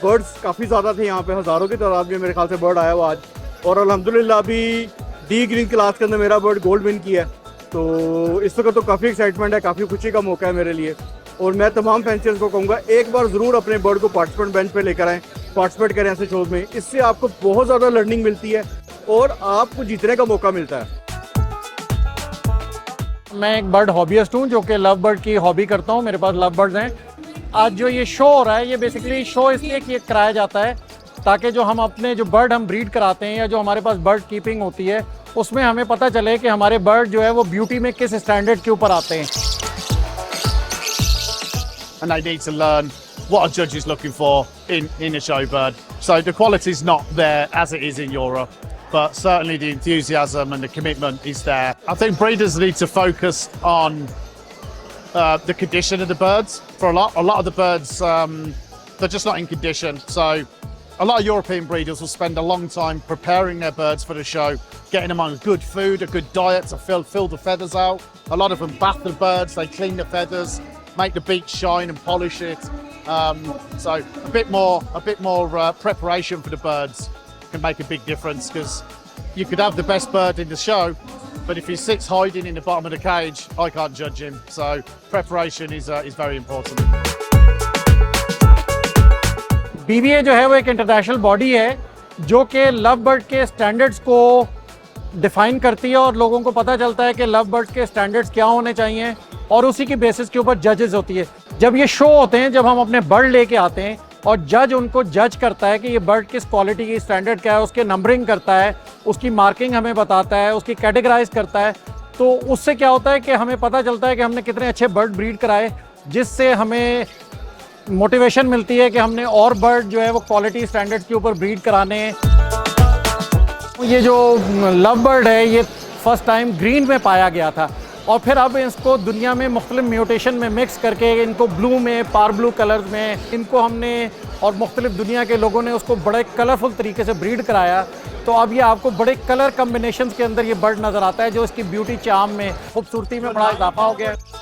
Birds काफ़ी ज़्यादा थे यहाँ पे, हज़ारों की तादाद में मेरे ख्याल से बर्ड आया हुआ आज। और अल्हम्दुलिल्लाह अभी डी ग्रीन क्लास के अंदर मेरा बर्ड गोल्ड विन किया है, तो इस वक्त तो काफ़ी एक्साइटमेंट है, काफ़ी खुशी का मौका है मेरे लिए। और मैं तमाम फैंसियर्स को कहूँगा एक बार ज़रूर अपने बर्ड को पार्टिसिपेंट बेंच पे लेकर आएँ, पार्टिसिपेट करें ऐसे शोज़ में। इससे आपको बहुत ज़्यादा लर्निंग मिलती है और आपको जीतने का मौका मिलता है। मैं एक बर्ड हॉबीस्ट हूँ जो कि लव बर्ड की हॉबी करता हूँ, मेरे पास लव बर्ड्स हैं। आज जो ये शो हो रहा है, ये बेसिकली शो इसलिए कि कराया जाता है ताकि जो हम अपने जो बर्ड हम ब्रीड कराते हैं या जो हमारे पास बर्ड कीपिंग होती है उसमें हमें पता चले कि हमारे बर्ड जो है वो ब्यूटी में किस स्टैंडर्ड के ऊपर आते हैं। And they need to learn what a judge is looking for in a show bird. So the quality is not there as it is in Europe, but certainly the enthusiasm and the commitment is there. I think breeders need to focus on the condition of the birds. For a lot of the birds, they're just not in condition. So a lot of European breeders will spend a long time preparing their birds for the show, getting them on good food, a good diet to fill the feathers out. A lot of them bath the birds, they clean the feathers, make the beak shine and polish it. So a bit more preparation for the birds can make a big difference, because you could have the best bird in the show, but if he sits hiding in the bottom of the cage, I can't judge him. So preparation is very important. BBA जो है वो एक international body है जो कि love bird के standards को define करती है और लोगों को पता चलता है कि लव बर्ड के स्टैंडर्ड्स क्या होने चाहिए और उसी की बेसिस के ऊपर जजेस होती है। जब ये शो होते हैं, जब हम अपने बर्ड लेके आते हैं और जज उनको जज करता है कि ये बर्ड किस क्वालिटी की, स्टैंडर्ड क्या है, उसके नंबरिंग करता है, उसकी मार्किंग हमें बताता है, उसकी कैटेगराइज करता है, तो उससे क्या होता है कि हमें पता चलता है कि हमने कितने अच्छे बर्ड ब्रीड कराए, जिससे हमें मोटिवेशन मिलती है कि हमने और बर्ड जो है वो क्वालिटी स्टैंडर्ड के ऊपर ब्रीड कराने हैं। ये जो लव बर्ड है ये फर्स्ट टाइम ग्रीन में पाया गया था और फिर अब इसको दुनिया में मुख्तलिफ म्यूटेशन में मिक्स करके इनको ब्लू में, पार ब्लू कलर्स में इनको हमने और मुख्तलिफ दुनिया के लोगों ने उसको बड़े कलरफुल तरीके से ब्रीड कराया। तो अब ये आपको बड़े कलर कम्बिनेशंस के अंदर ये बर्ड नज़र आता है, जो इसकी ब्यूटी चार्म में, खूबसूरती में बड़ा इजाफा हो गया है।